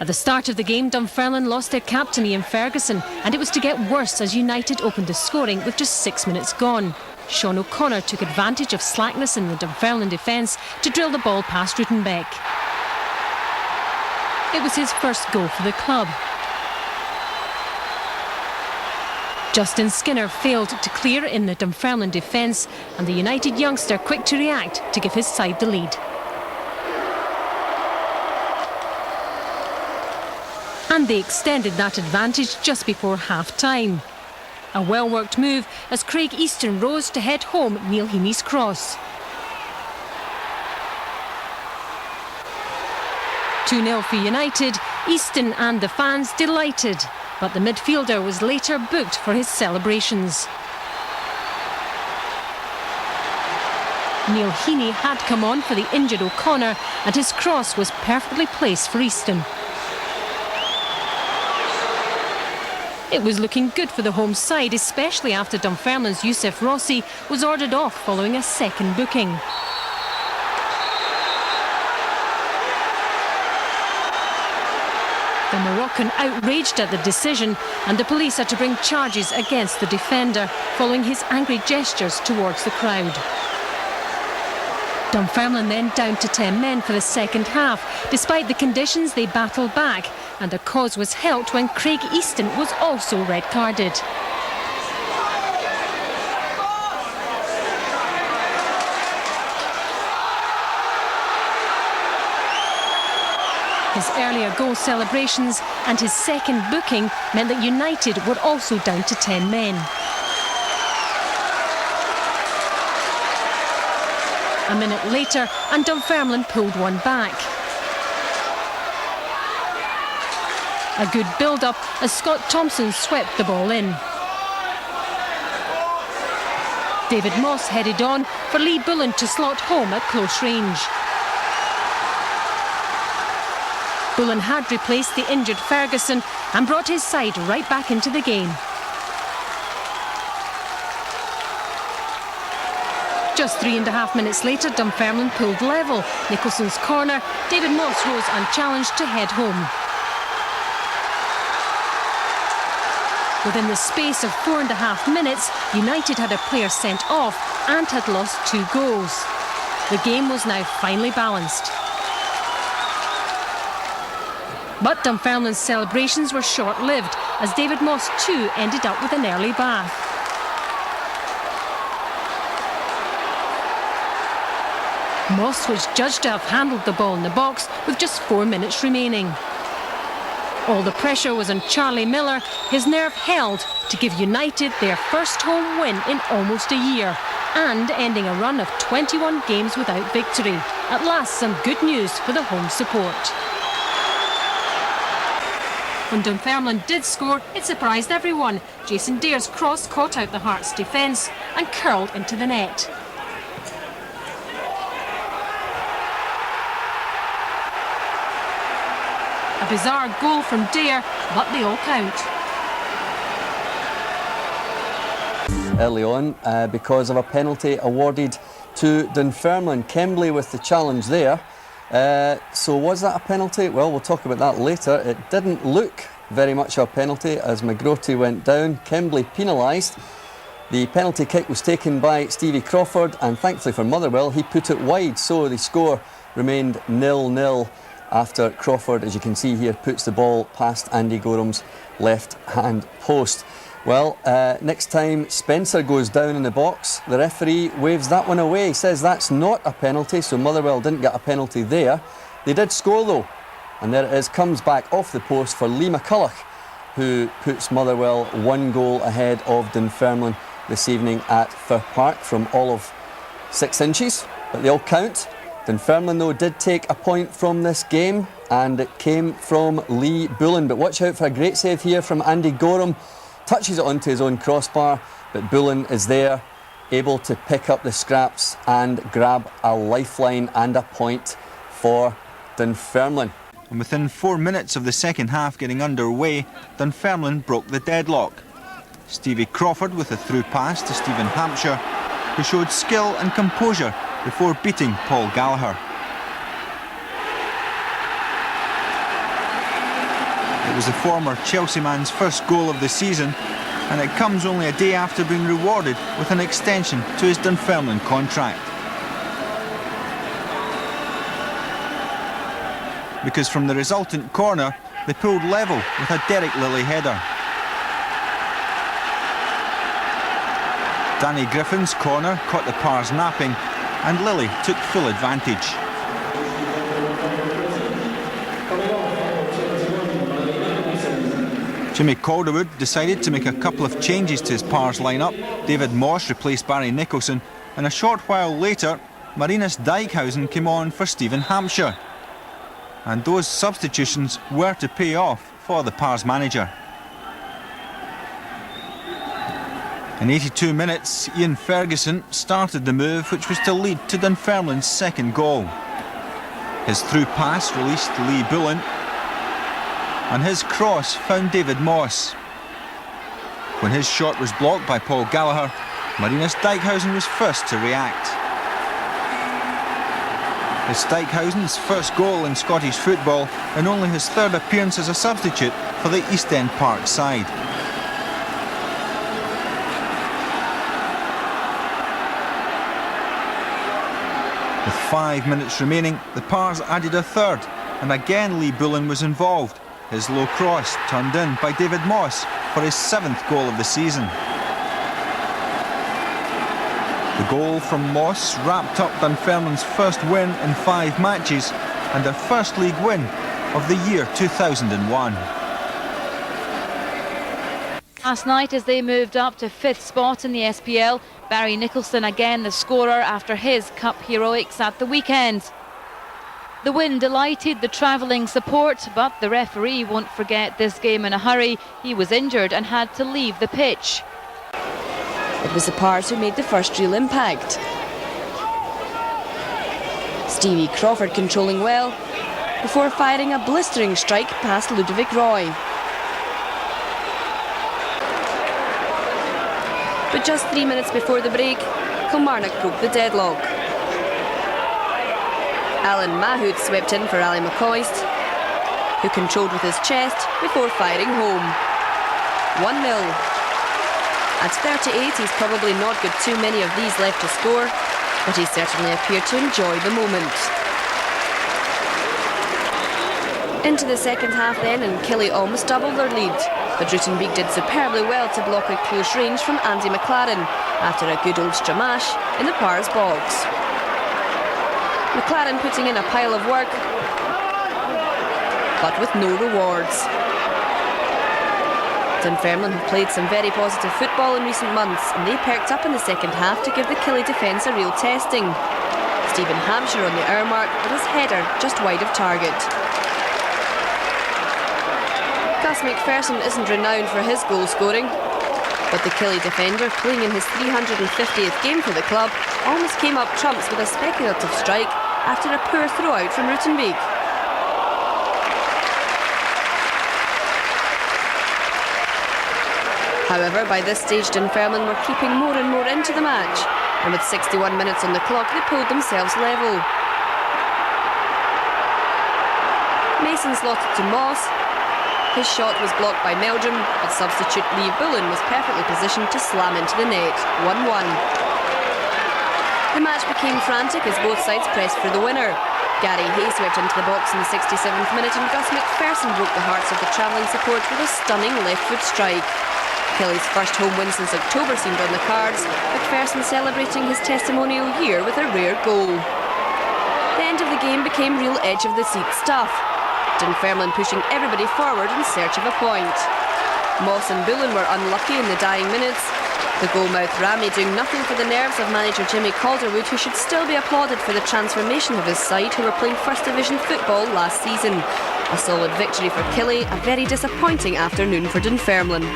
At the start of the game, Dunfermline lost their captain Ian Ferguson, and it was to get worse as United opened the scoring with just 6 minutes gone. Sean O'Connor took advantage of slackness in the Dunfermline defence to drill the ball past Rutenbeck. It was his first goal for the club. Justin Skinner failed to clear in the Dunfermline defence, and the United youngster quick to react to give his side the lead. And they extended that advantage just before half-time. A well-worked move as Craig Easton rose to head home Neil Heaney's cross. 2-0 for United, Easton and the fans delighted, but the midfielder was later booked for his celebrations. Neil Heaney had come on for the injured O'Connor, and his cross was perfectly placed for Easton. It was looking good for the home side, especially after Dunfermline's Youssef Rossi was ordered off following a second booking. The Moroccan outraged at the decision, and the police had to bring charges against the defender following his angry gestures towards the crowd. Dunfermline then down to 10 men for the second half. Despite the conditions, they battled back, and the cause was helped when Craig Easton was also red-carded. His earlier goal celebrations and his second booking meant that United were also down to 10 men. A minute later, and Dunfermline pulled one back. A good build-up as Scott Thompson swept the ball in. David Moss headed on for Lee Bullen to slot home at close range. Bullen had replaced the injured Ferguson and brought his side right back into the game. Just 3.5 minutes later, Dunfermline pulled level. Nicholson's corner, David Moss rose unchallenged to head home. Within the space of 4.5 minutes, United had a player sent off and had lost 2 goals. The game was now finally balanced. But Dunfermline's celebrations were short-lived, as David Moss too ended up with an early bath. Moss was judged to have handled the ball in the box with just 4 minutes remaining. All the pressure was on Charlie Miller. His nerve held to give United their first home win in almost a year, and ending a run of 21 games without victory. At last, some good news for the home support. When Dunfermline did score, it surprised everyone. Jason Dare's cross caught out the Hearts' defence and curled into the net. A bizarre goal from Dare, but they all count. Early on, because of a penalty awarded to Dunfermline. Kembley with the challenge there. So was that a penalty? Well, we'll talk about that later. It didn't look very much a penalty as McGroty went down. Kembley penalised. The penalty kick was taken by Stevie Crawford, and thankfully for Motherwell, he put it wide, so the score remained 0-0 after Crawford, as you can see here, puts the ball past Andy Goram's left-hand post. Well, next time Spencer goes down in the box, the referee waves that one away. He says that's not a penalty, so Motherwell didn't get a penalty there. They did score though, and there it is, comes back off the post for Lee McCulloch, who puts Motherwell 1 goal ahead of Dunfermline this evening at Fir Park from all of 6 inches, but they all count. Dunfermline though did take a point from this game, and it came from Lee Bullen, but watch out for a great save here from Andy Goram. Touches it onto his own crossbar, but Bullen is there, able to pick up the scraps and grab a lifeline and a point for Dunfermline. And within 4 minutes of the second half getting underway, Dunfermline broke the deadlock. Stevie Crawford with a through pass to Stephen Hampshire, who showed skill and composure before beating Paul Gallagher. was the former Chelsea man's first goal of the season, and it comes only a day after being rewarded with an extension to his Dunfermline contract. Because from the resultant corner, they pulled level with a Derek Lilly header. Danny Griffin's corner caught the Pars napping, and Lilly took full advantage. Jimmy Calderwood decided to make a couple of changes to his Pars lineup. David Moss replaced Barry Nicholson, and a short while later, Marinus Dijkhuizen came on for Stephen Hampshire. And those substitutions were to pay off for the Pars manager. In 82 minutes, Ian Ferguson started the move which was to lead to Dunfermline's second goal. His through pass released Lee Bullen, and his cross found David Moss. When his shot was blocked by Paul Gallagher, Marinus Dijkhuizen was first to react. It's Dijkhuizen's first goal in Scottish football and only his third appearance as a substitute for the East End Park side. With 5 minutes remaining, the Pars added a third, and again Lee Bullen was involved. His low cross turned in by David Moss for his 7th goal of the season. The goal from Moss wrapped up Dunfermline's first win in 5 matches and their first league win of the year 2001. Last night, as they moved up to 5th spot in the SPL, Barry Nicholson again the scorer after his cup heroics at the weekend. The win delighted the travelling support, but the referee won't forget this game in a hurry. He was injured and had to leave the pitch. It was the Pars who made the first real impact. Stevie Crawford controlling well before firing a blistering strike past Ludovic Roy. But just 3 minutes before the break, Kilmarnock broke the deadlock. Alan Mahood swept in for Ali McCoist, who controlled with his chest before firing home. 1-0. At 38, he's probably not got too many of these left to score, but he certainly appeared to enjoy the moment. Into the second half then, and Killie almost doubled their lead, but Rutenbeek did superbly well to block at close range from Andy McLaren after a good old stramash in the Pars box. McLaren putting in a pile of work, but with no rewards. Dunfermline have played some very positive football in recent months, and they perked up in the second half to give the Killie defence a real testing. Stephen Hampshire on the hour mark with his header just wide of target. Gus McPherson isn't renowned for his goal scoring, but the Killie defender, playing in his 350th game for the club, almost came up trumps with a speculative strike after a poor throw out from Rutenbeek. However, by this stage Dunfermline were creeping more and more into the match, and with 61 minutes on the clock they pulled themselves level. Mason slotted to Moss. His shot was blocked by Meldrum, but substitute Lee Bullen was perfectly positioned to slam into the net. 1-1. The match became frantic as both sides pressed for the winner. Gary Hay swept into the box in the 67th minute, and Gus McPherson broke the hearts of the travelling support with a stunning left foot strike. Killie's first home win since October seemed on the cards, McPherson celebrating his testimonial year with a rare goal. The end of the game became real edge of the seat stuff. Dunfermline pushing everybody forward in search of a point. Moss and Bullen were unlucky in the dying minutes. The goalmouth Rami doing nothing for the nerves of manager Jimmy Calderwood, who should still be applauded for the transformation of his side, who were playing First Division football last season. A solid victory for Killie, a very disappointing afternoon for Dunfermline.